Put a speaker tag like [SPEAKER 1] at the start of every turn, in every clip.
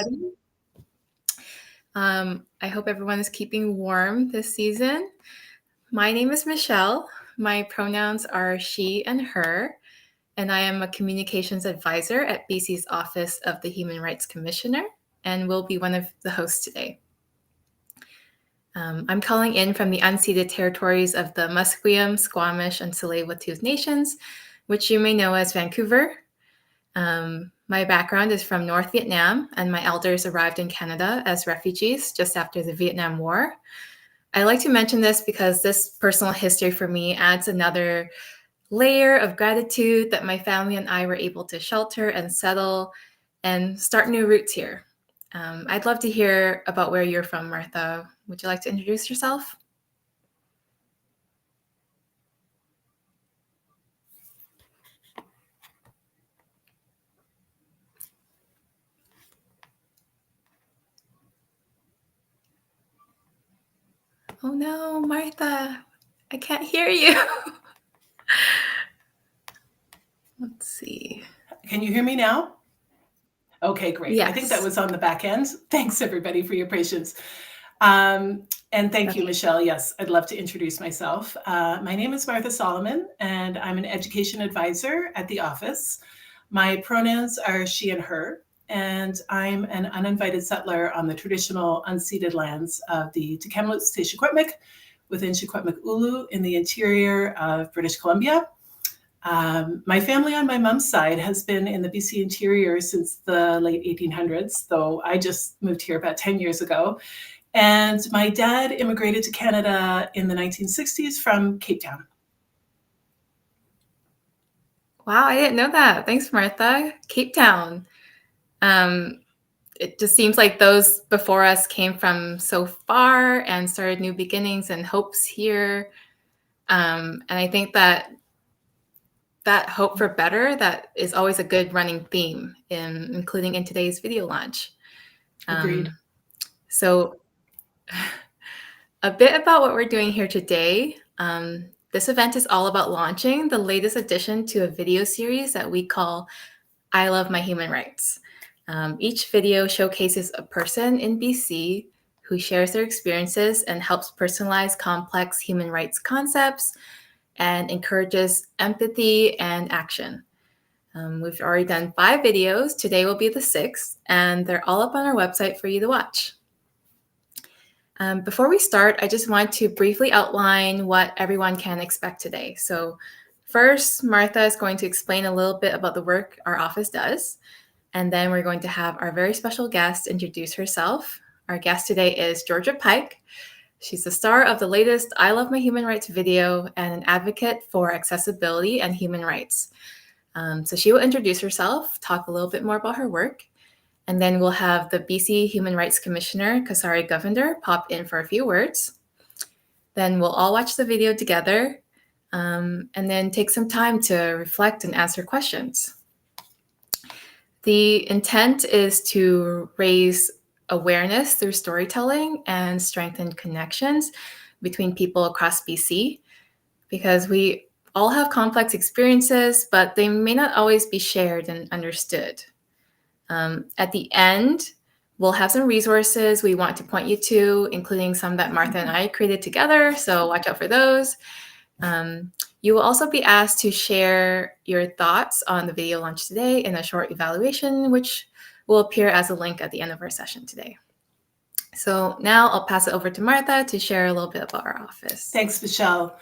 [SPEAKER 1] everybody. I hope everyone is keeping warm this season. My name is Michelle. My pronouns are she and her, and I am a communications advisor at BC's Office of the Human Rights Commissioner, and will be one of the hosts today. I'm calling in from the unceded territories of the Musqueam, Squamish, and Tsleil-Waututh Nations, which you may know as Vancouver. My background is from North Vietnam, and my elders arrived in Canada as refugees just after the Vietnam War. I like to mention this because this personal history for me adds another layer of gratitude that my family and I were able to shelter and settle and start new roots here. I'd love to hear about where you're from, Martha. Would you like to introduce yourself? Oh no, Martha, I can't hear you. Let's see.
[SPEAKER 2] Can you hear me now? Okay, great.
[SPEAKER 1] Yes.
[SPEAKER 2] I think that was on the back end. Thanks everybody for your patience. And thank you, Michelle. Yes, I'd love to introduce myself. My name is Martha Solomon, and I'm an education advisor at the office. My pronouns are she and her, and I'm an uninvited settler on the traditional unceded lands of the Tk'emlúps te Secwépemc within Secwépemc Ulu in the interior of British Columbia. My family on my mom's side has been in the BC interior since the late 1800s, though I just moved here about 10 years ago. And my dad immigrated to Canada in the 1960s from Cape Town.
[SPEAKER 1] Wow, I didn't know that. Thanks, Martha. Cape Town. It just seems like those before us came from so far and started new beginnings and hopes here. And I think that hope for better, that is always a good running theme, including in today's video launch.
[SPEAKER 2] Agreed.
[SPEAKER 1] So a bit about what we're doing here today. This event is all about launching the latest addition to a video series that we call I Love My Human Rights. Each video showcases a person in BC who shares their experiences and helps personalize complex human rights concepts and encourages empathy and action. We've already done 5 videos. Today will be the 6th, and they're all up on our website for you to watch. Before we start, I just want to briefly outline what everyone can expect today. So first, Martha is going to explain a little bit about the work our office does. And then we're going to have our very special guest introduce herself. Our guest today is Georgia Pike. She's the star of the latest I Love My Human Rights video and an advocate for accessibility and human rights. So she will introduce herself, talk a little bit more about her work, and then we'll have the BC Human Rights Commissioner, Kasari Govender, pop in for a few words. Then we'll all watch the video together, and then take some time to reflect and answer questions. The intent is to raise awareness through storytelling and strengthen connections between people across BC, because we all have complex experiences, but they may not always be shared and understood. At the end, we'll have some resources we want to point you to, including some that Martha and I created together, so watch out for those. You will also be asked to share your thoughts on the video launch today in a short evaluation, which will appear as a link at the end of our session today. So now I'll pass it over to Martha to share a little bit about our office.
[SPEAKER 2] Thanks, Michelle.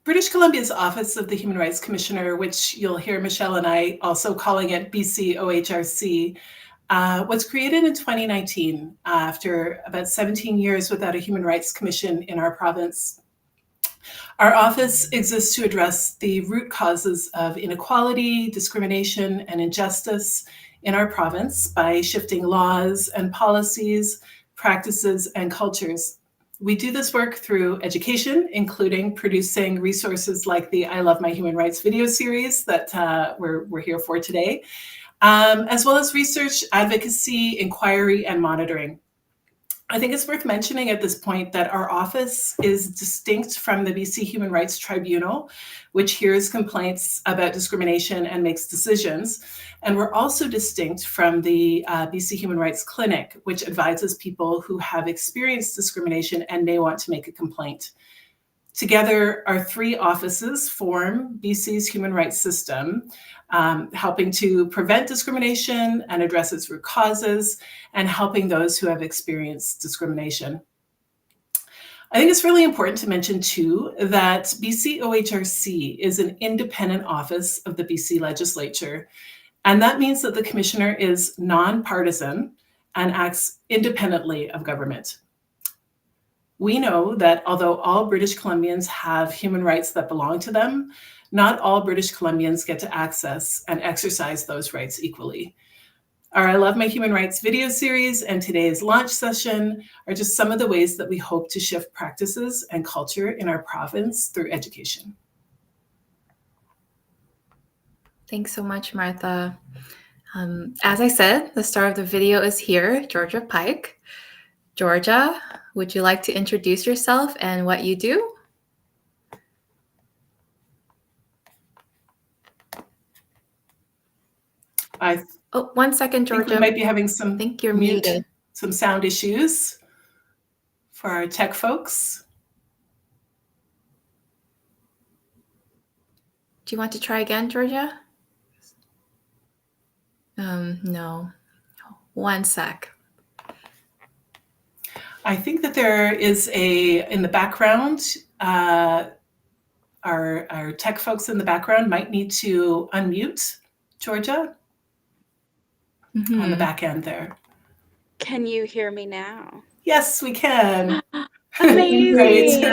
[SPEAKER 2] British Columbia's Office of the Human Rights Commissioner, which you'll hear Michelle and I also calling it BC OHRC, was created in 2019 after about 17 years without a human rights commission in our province. Our office exists to address the root causes of inequality, discrimination, and injustice in our province by shifting laws and policies, practices, and cultures. We do this work through education, including producing resources like the I Love My Human Rights video series that we're here for today, as well as research, advocacy, inquiry, and monitoring. I think it's worth mentioning at this point that our office is distinct from the BC Human Rights Tribunal, which hears complaints about discrimination and makes decisions. And we're also distinct from the BC Human Rights Clinic, which advises people who have experienced discrimination and may want to make a complaint. Together, our three offices form BC's human rights system, helping to prevent discrimination and address its root causes, and helping those who have experienced discrimination. I think it's really important to mention, too, that BC OHRC is an independent office of the BC Legislature, and that means that the Commissioner is non-partisan and acts independently of government. We know that although all British Columbians have human rights that belong to them, not all British Columbians get to access and exercise those rights equally. Our I Love My Human Rights video series and today's launch session are just some of the ways that we hope to shift practices and culture in our province through education.
[SPEAKER 1] Thanks so much, Martha. As I said, the star of the video is here, Georgia Pike. Georgia, would you like to introduce yourself and what you do? Oh, 1 second, Georgia.
[SPEAKER 2] I think we might be having some
[SPEAKER 1] I think you're muted.
[SPEAKER 2] Some sound issues for our tech folks.
[SPEAKER 1] Do you want to try again, Georgia? No. 1 sec.
[SPEAKER 2] I think that there is in the background, our tech folks in the background might need to unmute Georgia on the back end there.
[SPEAKER 3] Can you hear me now?
[SPEAKER 2] Yes, we can.
[SPEAKER 3] Amazing.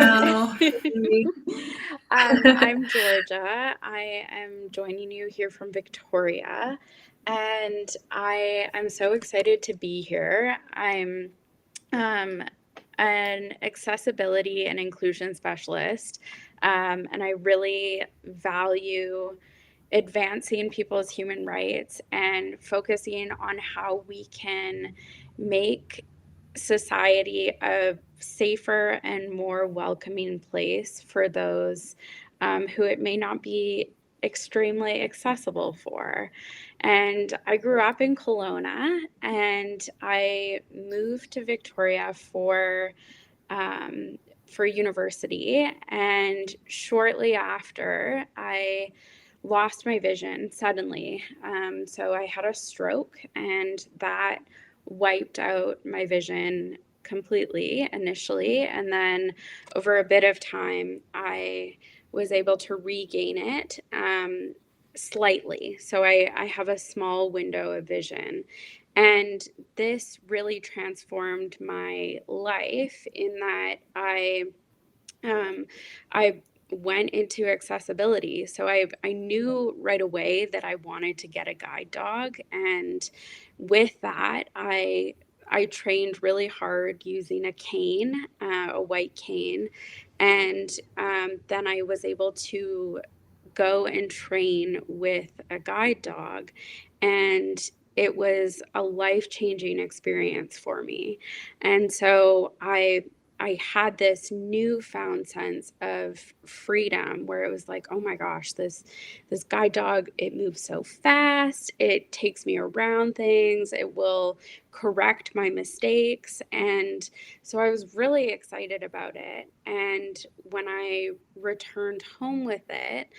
[SPEAKER 1] I'm
[SPEAKER 3] Georgia. I am joining you here from Victoria, and I am so excited to be here. I'm an accessibility and inclusion specialist, and I really value advancing people's human rights and focusing on how we can make society a safer and more welcoming place for those who it may not be extremely accessible for. And I grew up in Kelowna, and I moved to Victoria for university. And shortly after, I lost my vision suddenly. So I had a stroke, and that wiped out my vision completely initially. And then over a bit of time, I was able to regain it slightly. So I have a small window of vision. And this really transformed my life in that I went into accessibility. So I knew right away that I wanted to get a guide dog. And with that, I trained really hard using a cane, a white cane. And then I was able to go and train with a guide dog. And it was a life-changing experience for me. And so I had this newfound sense of freedom where it was like, oh my gosh, this guide dog, it moves so fast. It takes me around things. It will correct my mistakes. And so I was really excited about it. And when I returned home with it,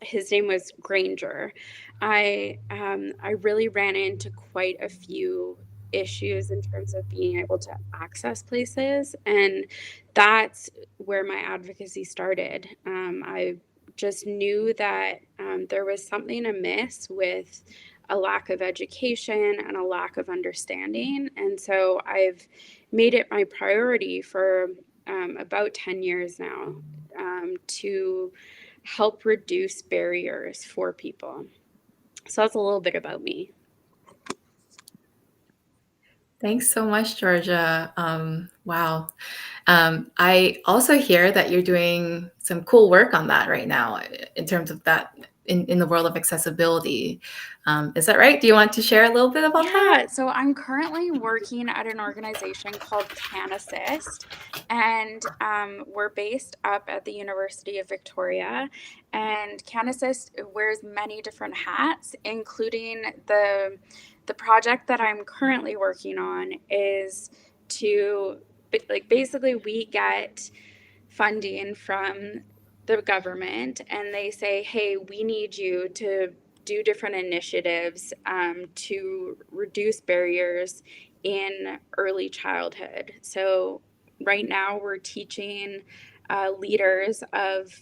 [SPEAKER 3] his name was Granger. I really ran into quite a few issues in terms of being able to access places, and that's where my advocacy started. I just knew that there was something amiss with a lack of education and a lack of understanding, and so I've made it my priority for about 10 years now to help reduce barriers for people. So that's a little bit about me.
[SPEAKER 1] Thanks so much, Georgia. Wow. I also hear that you're doing some cool work on that right now in terms of that in the world of accessibility. Is that right? Do you want to share a little bit about that?
[SPEAKER 3] Yeah, so I'm currently working at an organization called Can Assist, and we're based up at the University of Victoria. And Can Assist wears many different hats, including the project that I'm currently working on is to basically we get funding from the government and they say, hey, we need you to do different initiatives to reduce barriers in early childhood. So, right now, we're teaching leaders of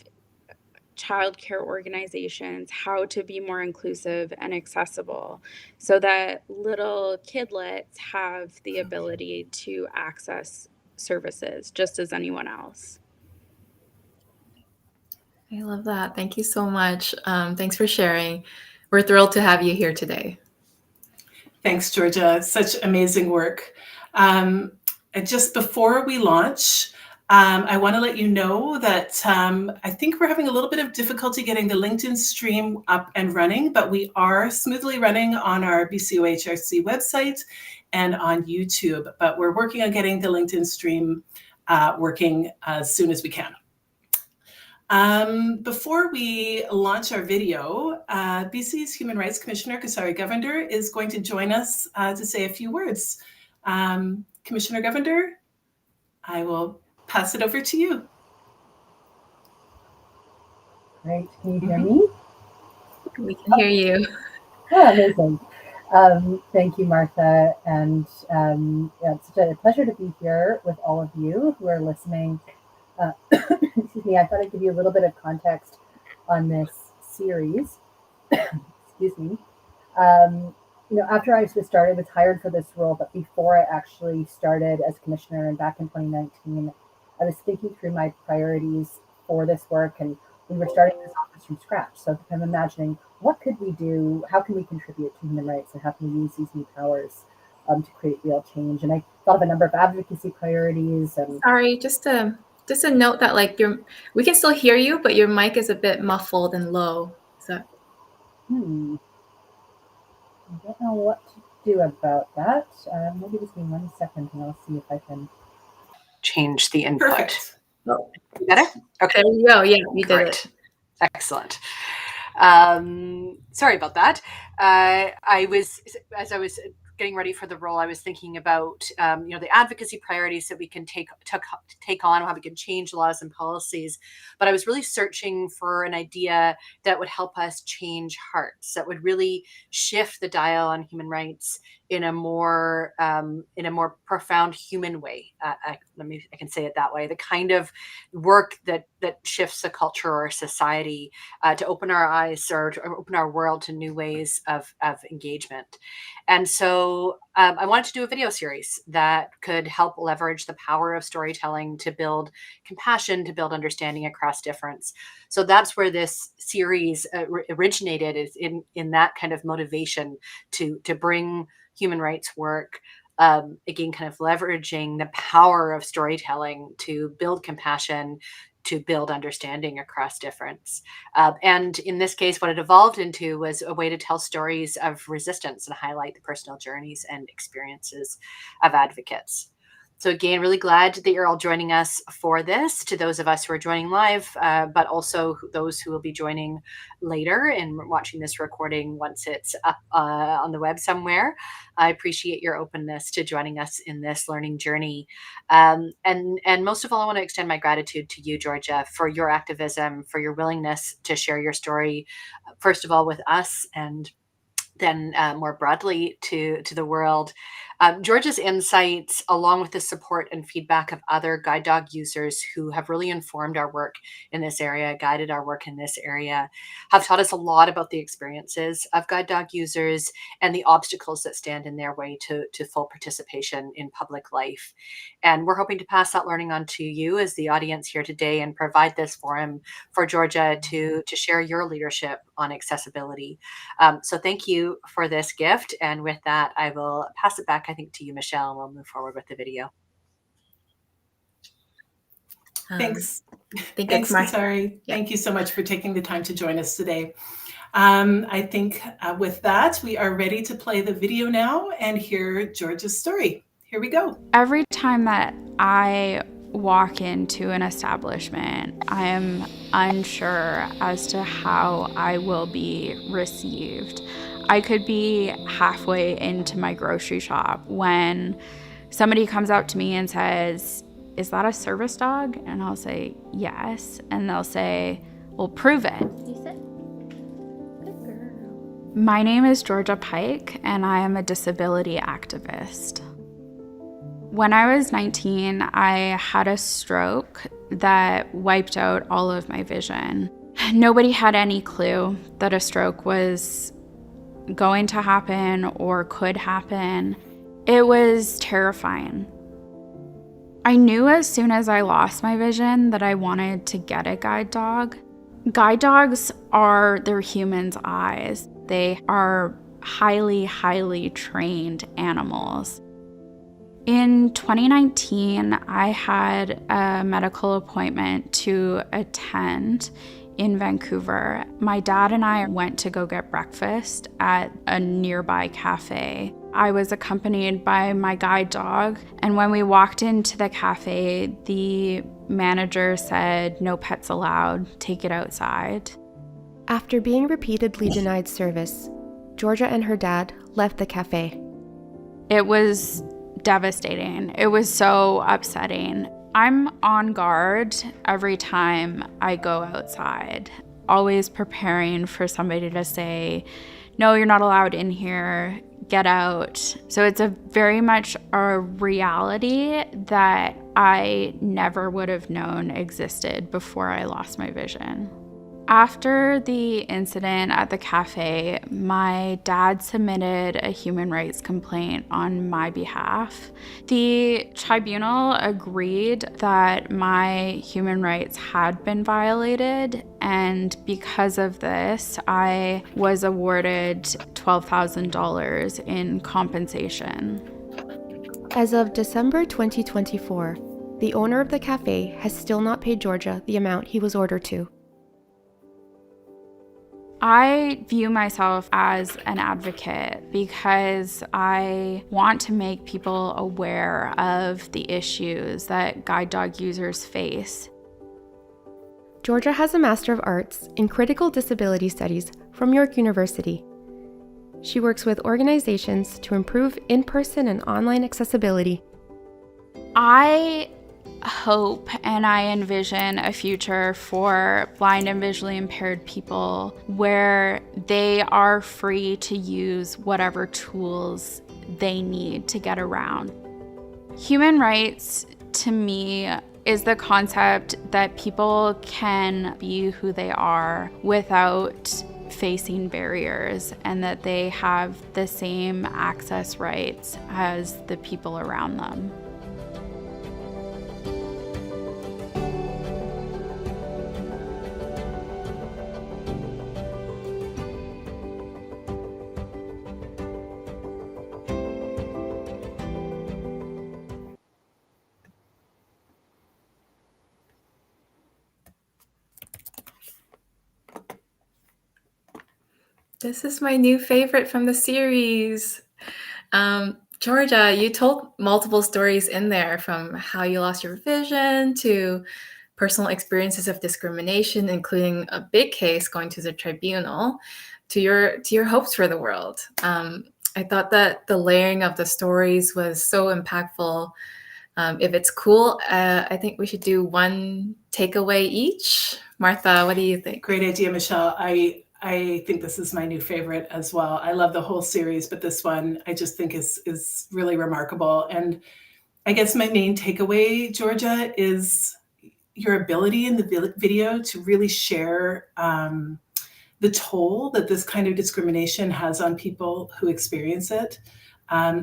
[SPEAKER 3] childcare organizations how to be more inclusive and accessible so that little kidlets have the ability to access services just as anyone else.
[SPEAKER 1] I love that. Thank you so much. Thanks for sharing. We're thrilled to have you here today.
[SPEAKER 2] Thanks, Georgia. Such amazing work. And just before we launch, I want to let you know that I think we're having a little bit of difficulty getting the LinkedIn stream up and running, but we are smoothly running on our BCOHRC website and on YouTube. But we're working on getting the LinkedIn stream working as soon as we can. Before we launch our video, BC's Human Rights Commissioner, Kasari Govender, is going to join us to say a few words. Commissioner Govender, I will pass it over to you.
[SPEAKER 4] Great. Can you hear me?
[SPEAKER 1] We can hear you.
[SPEAKER 4] Oh, amazing. Thank you, Martha. And it's such a pleasure to be here with all of you who are listening. Excuse me, I thought I'd give you a little bit of context on this series. Excuse me. After I was started, I was hired for this role, but before I actually started as commissioner and back in 2019, I was thinking through my priorities for this work, and we were starting this office from scratch. So I'm imagining, what could we do? How can we contribute to human rights, and how can we use these new powers to create real change? And I thought of a number of advocacy priorities. And
[SPEAKER 1] sorry, just a note that we can still hear you, but your mic is a bit muffled and low. So
[SPEAKER 4] I don't know what to do about that. Maybe just give me 1 second and I'll see if I can
[SPEAKER 5] change the input.
[SPEAKER 2] Perfect.
[SPEAKER 5] Oh, better? Okay.
[SPEAKER 1] There you go. Yeah, you did it.
[SPEAKER 5] Excellent. Sorry about that. As I was getting ready for the role, I was thinking about the advocacy priorities that we can take on, how we can change laws and policies. But I was really searching for an idea that would help us change hearts, that would really shift the dial on human rights in a more profound human way. I can say it that way. The kind of work that shifts a culture or a society to open our eyes or to open our world to new ways of engagement. And so I wanted to do a video series that could help leverage the power of storytelling to build compassion, to build understanding across difference. So that's where this series originated, is in that kind of motivation to bring human rights work, again, kind of leveraging the power of storytelling to build compassion, to build understanding across difference. And in this case, what it evolved into was a way to tell stories of resistance and highlight the personal journeys and experiences of advocates. So again, really glad that you're all joining us for this, to those of us who are joining live, but also those who will be joining later and watching this recording once it's up on the web somewhere. I appreciate your openness to joining us in this learning journey. And most of all, I want to extend my gratitude to you, Georgia, for your activism, for your willingness to share your story, first of all, with us, and then more broadly to the world. Georgia's insights, along with the support and feedback of other guide dog users who have really informed our work in this area, guided our work in this area, have taught us a lot about the experiences of guide dog users and the obstacles that stand in their way to full participation in public life. And we're hoping to pass that learning on to you as the audience here today and provide this forum for Georgia to share your leadership on accessibility. So thank you for this gift. And with that, I will pass it back, I think, to you, Michelle, and we'll move forward with the video.
[SPEAKER 2] Thanks.
[SPEAKER 1] Thanks,
[SPEAKER 2] Kasari. Yeah. Thank you so much for taking the time to join us today. I think with that, we are ready to play the video now and hear Georgia's story. Here we go.
[SPEAKER 6] Every time that I walk into an establishment, I am unsure as to how I will be received. I could be halfway into my grocery shop when somebody comes up to me and says, "Is that a service dog?" And I'll say, "Yes." And they'll say, "Well, prove it."
[SPEAKER 7] You sit. Good girl.
[SPEAKER 6] My name is Georgia Pike, and I am a disability activist. When I was 19, I had a stroke that wiped out all of my vision. Nobody had any clue that a stroke was going to happen or could happen. It was terrifying. I knew as soon as I lost my vision that I wanted to get a guide dog. Guide dogs they're humans' eyes. They are highly, highly trained animals. In 2019, I had a medical appointment to attend in Vancouver. My dad and I went to go get breakfast at a nearby cafe. I was accompanied by my guide dog, and when we walked into the cafe, the manager said, "No pets allowed, take it outside."
[SPEAKER 7] After being repeatedly denied service, Georgia and her dad left the cafe.
[SPEAKER 6] It was devastating. It was so upsetting. I'm on guard every time I go outside, always preparing for somebody to say, "No, you're not allowed in here, get out." So it's very much a reality that I never would have known existed before I lost my vision. After the incident at the cafe, my dad submitted a human rights complaint on my behalf. The tribunal agreed that my human rights had been violated, and because of this, I was awarded $12,000 in compensation.
[SPEAKER 7] As of December 2024, the owner of the cafe has still not paid Georgia the amount he was ordered to.
[SPEAKER 6] I view myself as an advocate because I want to make people aware of the issues that guide dog users face.
[SPEAKER 7] Georgia has a Master of Arts in Critical Disability Studies from York University. She works with organizations to improve in-person and online accessibility.
[SPEAKER 6] I hope and I envision a future for blind and visually impaired people where they are free to use whatever tools they need to get around. Human rights, to me, is the concept that people can be who they are without facing barriers, and that they have the same access rights as the people around them.
[SPEAKER 1] This is my new favorite from the series. Georgia, you told multiple stories in there, from how you lost your vision to personal experiences of discrimination, including a big case going to the tribunal, to your hopes for the world. I thought that the layering of the stories was so impactful. If it's cool, I think we should do one takeaway each. Martha, what do you think?
[SPEAKER 2] Great idea, Michelle. I think this is my new favorite as well. I love the whole series, but this one I just think is really remarkable. And I guess my main takeaway, Georgia, is your ability in the video to really share the toll that this kind of discrimination has on people who experience it.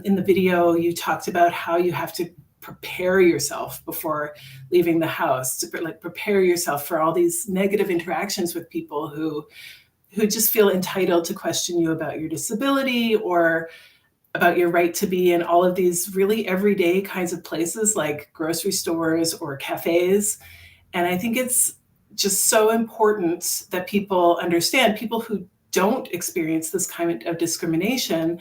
[SPEAKER 2] In the video, you talked about how you have to prepare yourself before leaving the house, to prepare yourself for all these negative interactions with people who just feel entitled to question you about your disability or about your right to be in all of these really everyday kinds of places like grocery stores or cafes. And I think it's just so important that people understand, people who don't experience this kind of discrimination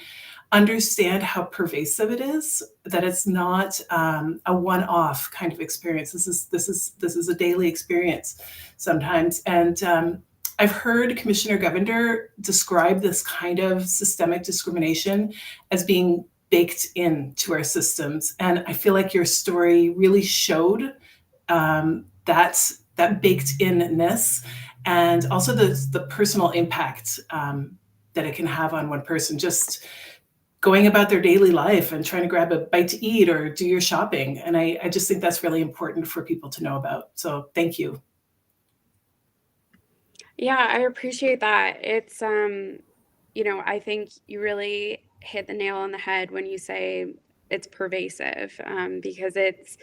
[SPEAKER 2] understand how pervasive it is, that it's not a one-off kind of experience. This is a daily experience sometimes. And I've heard Commissioner Govender describe this kind of systemic discrimination as being baked into our systems. And I feel like your story really showed that baked inness, and also the personal impact that it can have on one person, just going about their daily life and trying to grab a bite to eat or do your shopping. And I just think that's really important for people to know about. So thank you.
[SPEAKER 3] Yeah, I appreciate that. It's I think you really hit the nail on the head when you say it's pervasive, because it's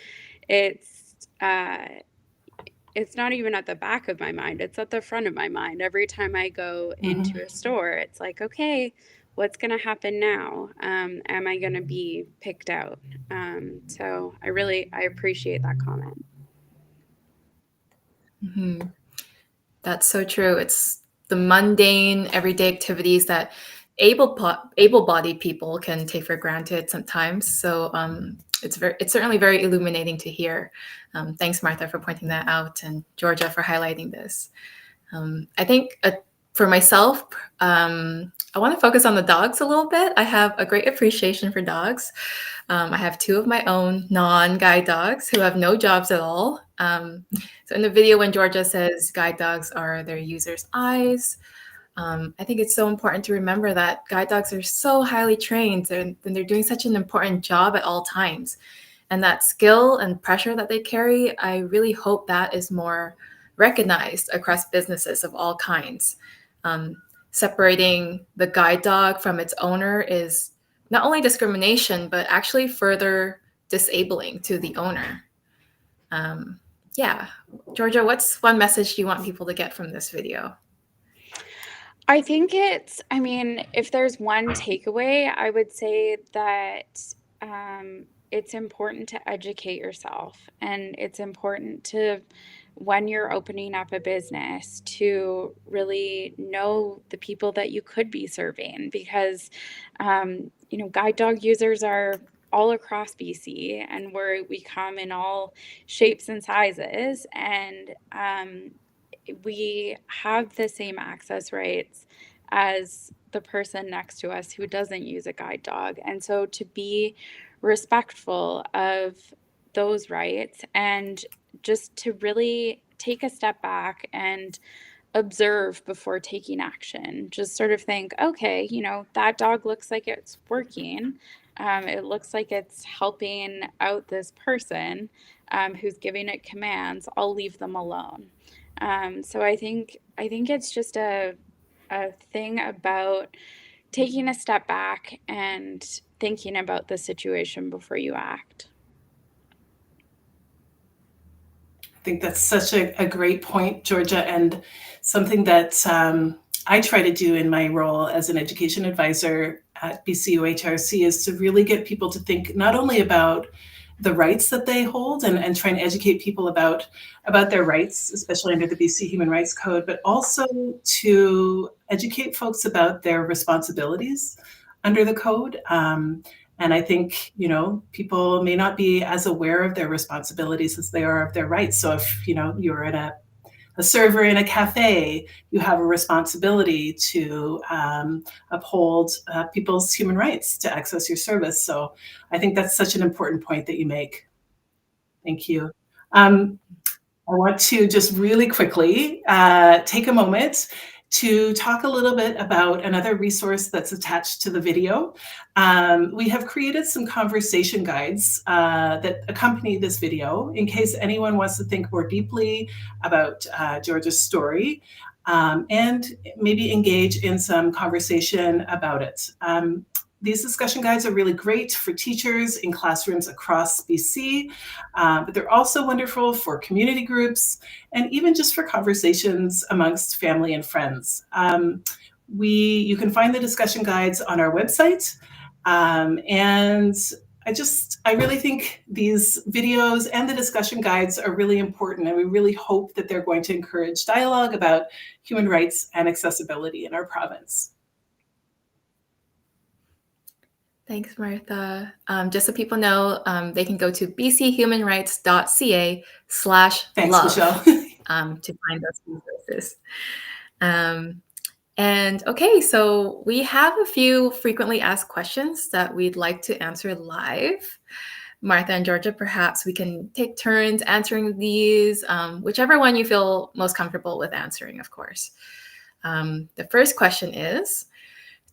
[SPEAKER 3] not even at the back of my mind. It's at the front of my mind. Every time I go into a store, it's like, okay, what's going to happen now? Am I going to be picked out? So I appreciate that comment.
[SPEAKER 1] Mm-hmm. That's so true. It's the mundane, everyday activities that able-bodied people can take for granted sometimes. So it's certainly very illuminating to hear. Thanks, Martha, for pointing that out, and Georgia for highlighting this. I think for myself, I want to focus on the dogs a little bit. I have a great appreciation for dogs. I have 2 of my own non-guide dogs who have no jobs at all. So in the video, when Georgia says guide dogs are their users' eyes, I think it's so important to remember that guide dogs are so highly trained, and they're doing such an important job at all times. And that skill and pressure that they carry, I really hope that is more recognized across businesses of all kinds. Separating the guide dog from its owner is not only discrimination, but actually further disabling to the owner. Yeah. Georgia, what's one message you want people to get from this video?
[SPEAKER 3] I think if there's one takeaway, I would say that it's important to educate yourself, and it's important to, when you're opening up a business, to really know the people that you could be serving, because guide dog users are all across BC, and we come in all shapes and sizes, and we have the same access rights as the person next to us who doesn't use a guide dog. And so to be respectful of those rights, and just to really take a step back and observe before taking action. Just sort of think, okay, that dog looks like it's working. It looks like it's helping out this person who's giving it commands. I'll leave them alone. So I think it's just a thing about taking a step back and thinking about the situation before you act.
[SPEAKER 2] I think that's such a great point, Georgia, and something that I try to do in my role as an education advisor at BCUHRC is to really get people to think not only about the rights that they hold and try and educate people about their rights, especially under the BC Human Rights Code, but also to educate folks about their responsibilities under the code. And I think, people may not be as aware of their responsibilities as they are of their rights. So if, you're at a server in a cafe, you have a responsibility to uphold people's human rights to access your service. So I think that's such an important point that you make. Thank you. I want to just really quickly take a moment to talk a little bit about another resource that's attached to the video. We have created some conversation guides that accompany this video in case anyone wants to think more deeply about Georgia's story and maybe engage in some conversation about it. These discussion guides are really great for teachers in classrooms across BC, but they're also wonderful for community groups and even just for conversations amongst family and friends. You can find the discussion guides on our website, and I really think these videos and the discussion guides are really important, and we really hope that they're going to encourage dialogue about human rights and accessibility in our province.
[SPEAKER 1] Thanks, Martha. Just so people know, they can go to bchumanrights.ca/love
[SPEAKER 2] Thanks, Michelle.
[SPEAKER 1] to find those resources. And okay, so we have a few frequently asked questions that we'd like to answer live. Martha and Georgia, perhaps we can take turns answering these, whichever one you feel most comfortable with answering, of course. The first question is,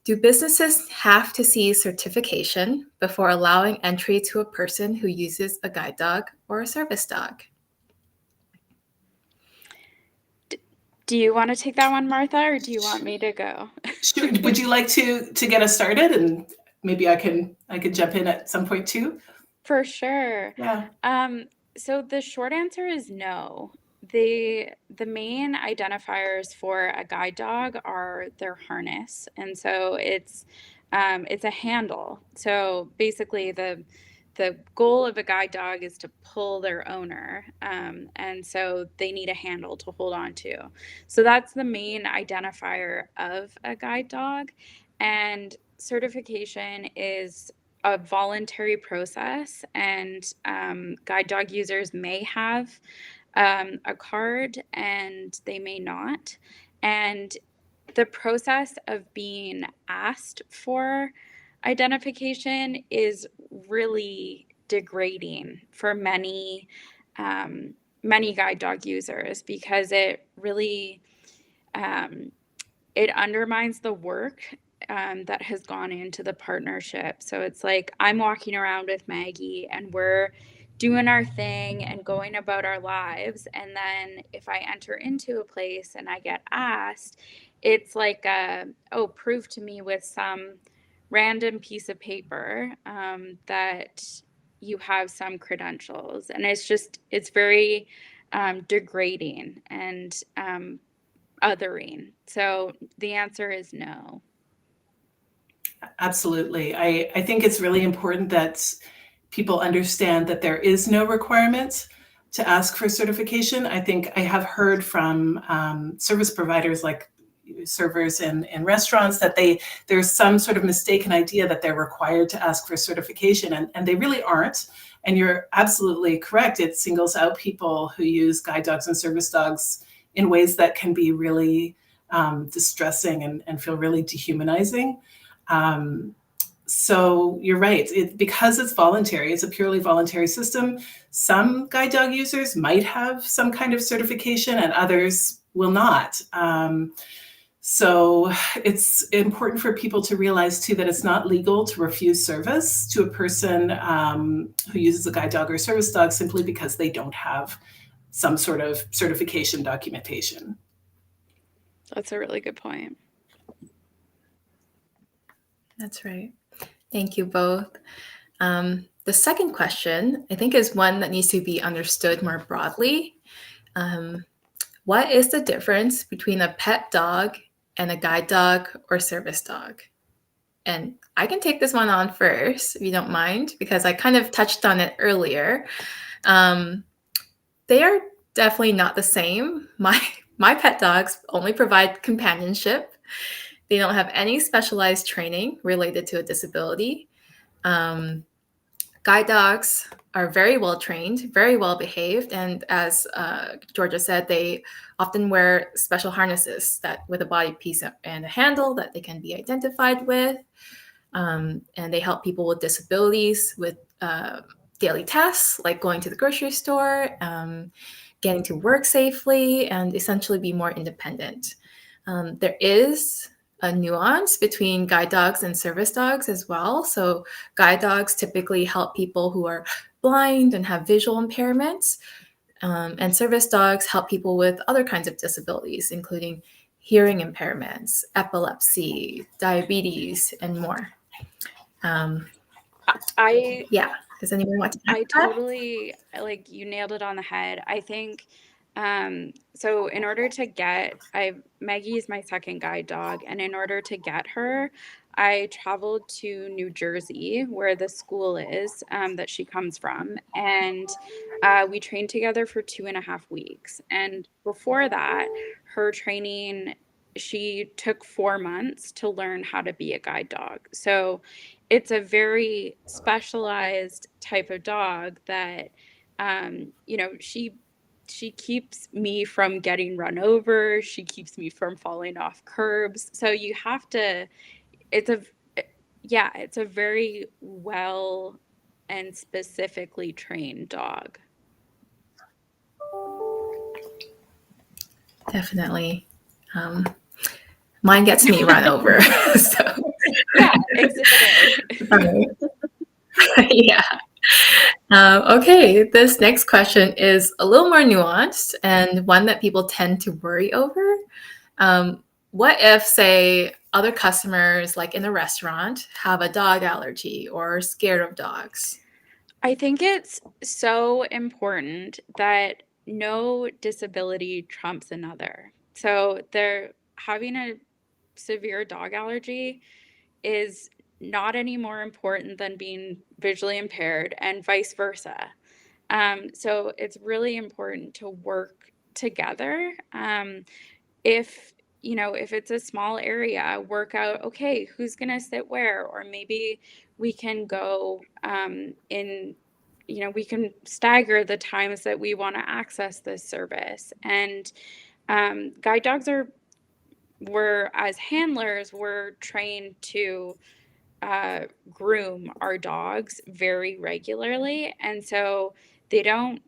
[SPEAKER 1] do businesses have to see certification before allowing entry to a person who uses a guide dog or a service dog?
[SPEAKER 3] Do you want to take that one, Martha, or do you want me to go?
[SPEAKER 2] Sure. Would you like to get us started, and maybe I can jump in at some point too?
[SPEAKER 3] For sure.
[SPEAKER 2] Yeah.
[SPEAKER 3] So the short answer is no. The main identifiers for a guide dog are their harness, and so it's a handle. So basically, the goal of a guide dog is to pull their owner, and so they need a handle to hold on to. So that's the main identifier of a guide dog, and certification is a voluntary process, and guide dog users may have a card and they may not. And the process of being asked for identification is really degrading for many guide dog users, because it really it undermines the work that has gone into the partnership. So it's like I'm walking around with Maggie and we're doing our thing and going about our lives. And then if I enter into a place and I get asked, it's like, oh, prove to me with some random piece of paper that you have some credentials. And it's very degrading and othering. So the answer is no.
[SPEAKER 2] Absolutely. I think it's really important that people understand that there is no requirement to ask for certification. I think I have heard from service providers like servers in restaurants that there's some sort of mistaken idea that they're required to ask for certification, and they really aren't. And you're absolutely correct. It singles out people who use guide dogs and service dogs in ways that can be really distressing and feel really dehumanizing. So you're right. Because it's voluntary, it's a purely voluntary system. Some guide dog users might have some kind of certification and others will not. So it's important for people to realize too that it's not legal to refuse service to a person who uses a guide dog or service dog simply because they don't have some sort of certification documentation.
[SPEAKER 3] That's a really good point.
[SPEAKER 1] That's right. Thank you both. The second question, I think, is one that needs to be understood more broadly. What is the difference between a pet dog and a guide dog or service dog? And I can take this one on first, if you don't mind, because I kind of touched on it earlier. They are definitely not the same. My pet dogs only provide companionship. They don't have any specialized training related to a disability. Guide dogs are very well trained, very well behaved, and as Georgia said, they often wear special harnesses that with a body piece and a handle that they can be identified with, and they help people with disabilities with daily tasks like going to the grocery store, getting to work safely, and essentially be more independent. There is a nuance between guide dogs and service dogs as well. So guide dogs typically help people who are blind and have visual impairments. And service dogs help people with other kinds of disabilities, including hearing impairments, epilepsy, diabetes, and more.
[SPEAKER 3] Yeah.
[SPEAKER 1] Does anyone want to add
[SPEAKER 3] I
[SPEAKER 1] that?
[SPEAKER 3] totally, you nailed it on the head. I think So in order to get, Maggie's my second guide dog, and in order to get her, I traveled to New Jersey, where the school is that she comes from, and we trained together for 2.5 weeks. And before that, her training, she took 4 months to learn how to be a guide dog. So it's a very specialized type of dog that, she keeps me from getting run over. She keeps me from falling off curbs. So you have to, it's a, yeah, it's a very well and specifically trained dog.
[SPEAKER 1] Definitely. Mine gets me run over. So
[SPEAKER 3] Yeah, exhibit A.
[SPEAKER 1] yeah. Okay, this next question is a little more nuanced and one that people tend to worry over. What if, say, other customers, like in a restaurant, have a dog allergy or are scared of dogs?
[SPEAKER 3] I think it's so important that no disability trumps another. So they're having a severe dog allergy is not any more important than being visually impaired, and vice versa. So it's really important to work together. If if it's a small area, work out, okay, who's gonna sit where, or maybe we can go in. We can stagger the times that we want to access this service. And guide dogs as handlers, we're trained to groom our dogs very regularly, and so they don't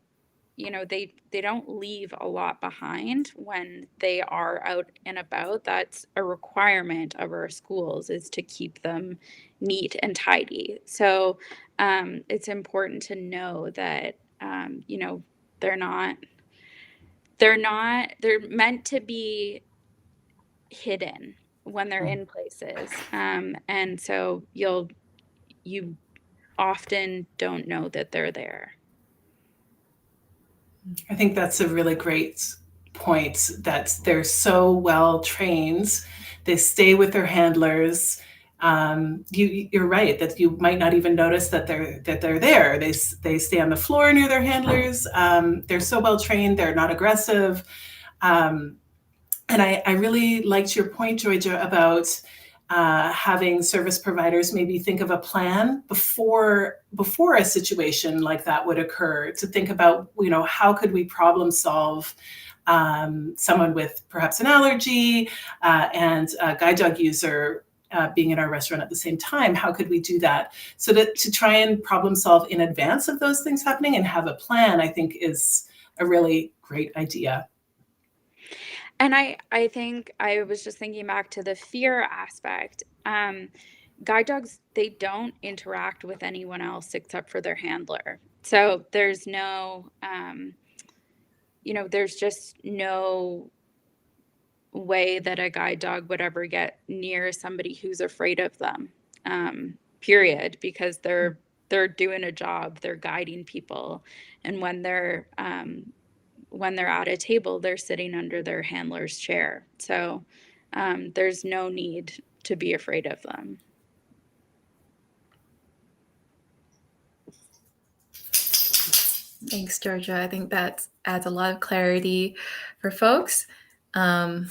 [SPEAKER 3] they don't leave a lot behind when they are out and about. That's a requirement of our schools, is to keep them neat and tidy. So it's important to know that they're not they're meant to be hidden when they're in places. And so you often don't know that they're there.
[SPEAKER 2] I think that's a really great point, that they're so well trained. They stay with their handlers. You're right that you might not even notice that they're there. They stay on the floor near their handlers. They're so well trained. They're not aggressive. And I really liked your point, Georgia, about having service providers maybe think of a plan before a situation like that would occur, to think about, how could we problem solve someone with perhaps an allergy and a guide dog user being in our restaurant at the same time. How could we do that? So to try and problem solve in advance of those things happening and have a plan, I think is a really great idea.
[SPEAKER 3] And I think I was just thinking back to the fear aspect. Guide dogs, they don't interact with anyone else except for their handler. So there's there's just no way that a guide dog would ever get near somebody who's afraid of them, period, because they're doing a job, they're guiding people. And when they're at a table, they're sitting under their handler's chair. So there's no need to be afraid of them.
[SPEAKER 1] Thanks, Georgia. I think that adds a lot of clarity for folks. Oh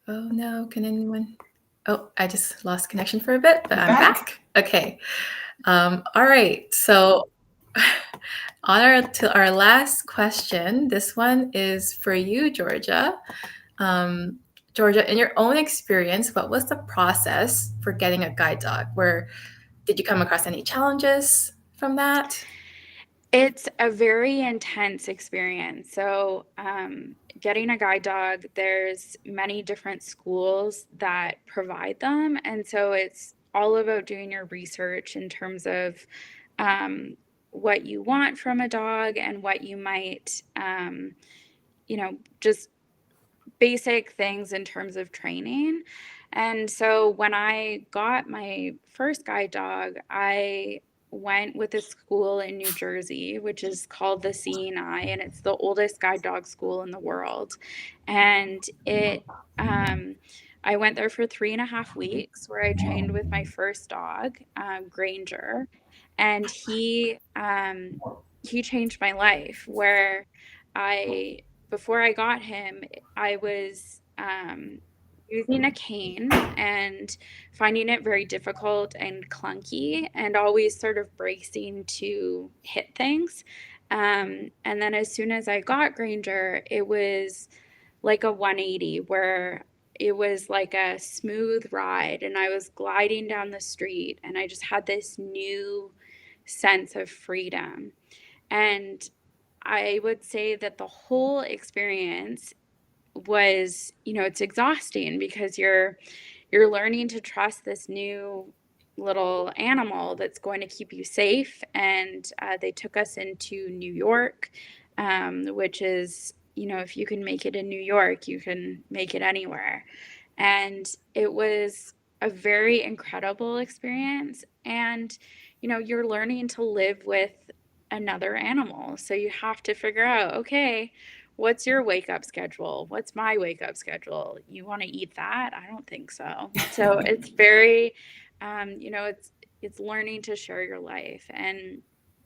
[SPEAKER 1] no, can anyone? Oh, I just lost connection for a bit, but I'm back. Okay. All right. So to our last question. This one is for you, Georgia. Georgia, in your own experience, what was the process for getting a guide dog? Did you come across any challenges from that?
[SPEAKER 3] It's a very intense experience. So getting a guide dog, there's many different schools that provide them. And so it's all about doing your research in terms of what you want from a dog and what you might, just basic things in terms of training. And so when I got my first guide dog, I went with a school in New Jersey, which is called the CNI, and it's the oldest guide dog school in the world. And I went there for 3.5 weeks where I trained with my first dog, Granger, and he changed my life. Where before I got him, I was using a cane and finding it very difficult and clunky, and always sort of bracing to hit things. And then as soon as I got Granger, it was like a 180, where it was like a smooth ride, and I was gliding down the street, and I just had this new sense of freedom. And I would say that the whole experience was, it's exhausting, because you're learning to trust this new little animal that's going to keep you safe. And they took us into New York, which is, if you can make it in New York, you can make it anywhere. And it was a very incredible experience. And, you're learning to live with another animal. So you have to figure out, okay, what's your wake up schedule? What's my wake up schedule? You want to eat that? I don't think so. So it's very, it's learning to share your life and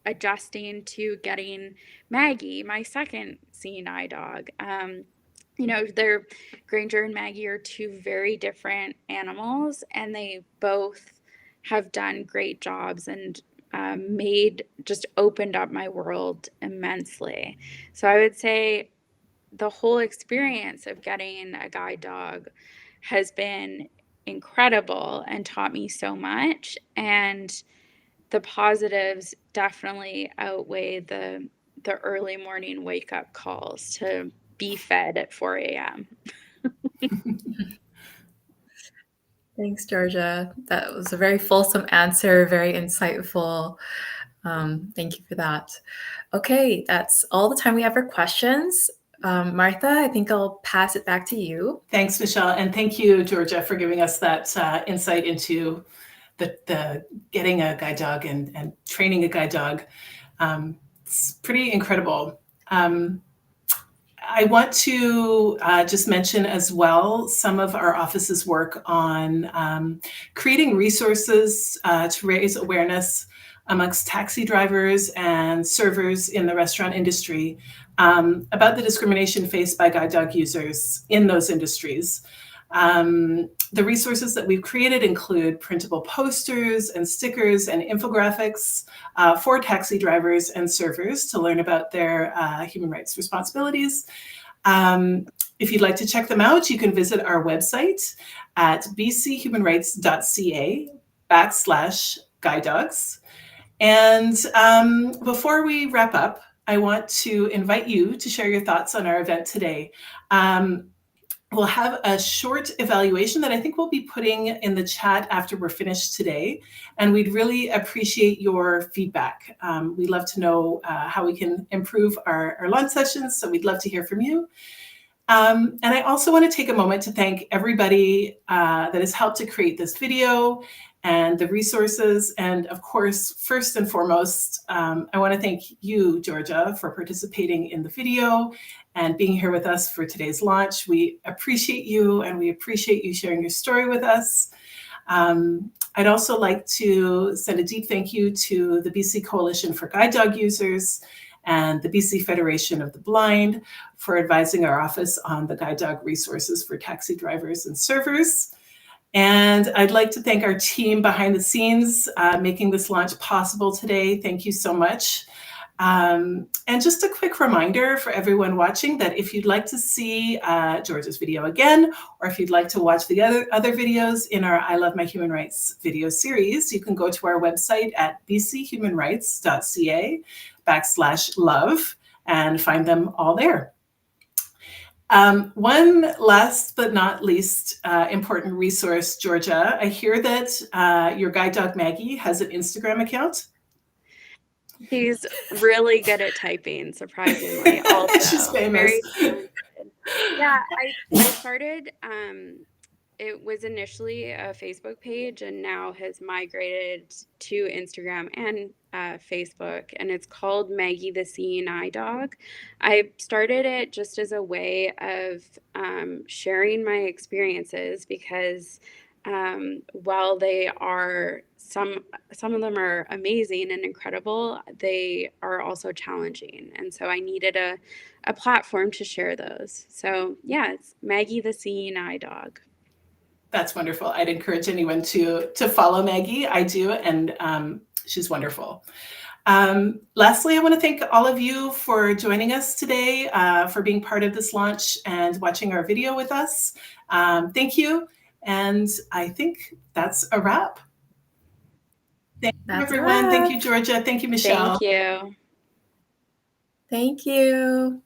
[SPEAKER 3] adjusting to getting Maggie, my second seeing eye dog. They're Granger and Maggie are two very different animals, and they both have done great jobs and just opened up my world immensely. So I would say the whole experience of getting a guide dog has been incredible and taught me so much. And the positives definitely outweigh the early morning wake up calls to be fed at 4 a.m.
[SPEAKER 1] Thanks, Georgia. That was a very fulsome answer, very insightful. Thank you for that. Okay, that's all the time we have for questions. Martha, I think I'll pass it back to you.
[SPEAKER 2] Thanks, Michelle. And thank you, Georgia, for giving us that insight into the getting a guide dog and training a guide dog. It's pretty incredible. I want to just mention as well some of our office's work on creating resources to raise awareness amongst taxi drivers and servers in the restaurant industry about the discrimination faced by guide dog users in those industries. The resources that we've created include printable posters and stickers and infographics for taxi drivers and servers to learn about their human rights responsibilities. If you'd like to check them out, you can visit our website at bchumanrights.ca/guide dogs. And before we wrap up, I want to invite you to share your thoughts on our event today. We'll have a short evaluation that I think we'll be putting in the chat after we're finished today, and we'd really appreciate your feedback. We'd love to know how we can improve our lunch sessions, so we'd love to hear from you. And I also want to take a moment to thank everybody that has helped to create this video and the resources. And of course, first and foremost, I want to thank you, Georgia, for participating in the video and being here with us for today's launch. We appreciate you, and we appreciate you sharing your story with us. I'd also like to send a deep thank you to the BC Coalition for Guide Dog Users and the BC Federation of the Blind for advising our office on the guide dog resources for taxi drivers and servers. And I'd like to thank our team behind the scenes making this launch possible today. Thank you so much. And just a quick reminder for everyone watching that if you'd like to see Georgia's video again, or if you'd like to watch the other videos in our I Love My Human Rights video series, you can go to our website at bchumanrights.ca/love and find them all there. One last but not least important resource, Georgia. I hear that your guide dog Maggie has an Instagram account.
[SPEAKER 3] She's really good at typing, surprisingly. Also,
[SPEAKER 2] she's famous.
[SPEAKER 3] Very talented. Yeah, I started It was initially a Facebook page and now has migrated to Instagram and Facebook, and it's called Maggie the Seeing Eye Dog. I started it just as a way of sharing my experiences because while they are some of them are amazing and incredible, they are also challenging, and so I needed a platform to share those. So yeah, it's Maggie the Seeing Eye Dog.
[SPEAKER 2] That's wonderful. I'd encourage anyone to follow Maggie. I do, and she's wonderful. Lastly, I want to thank all of you for joining us today, for being part of this launch and watching our video with us. Thank you, and I think that's a wrap. Thank you,
[SPEAKER 1] That's a
[SPEAKER 2] everyone. Thank
[SPEAKER 1] wrap.
[SPEAKER 2] you, Georgia. Thank you, Michelle.
[SPEAKER 3] Thank you.
[SPEAKER 1] Thank you.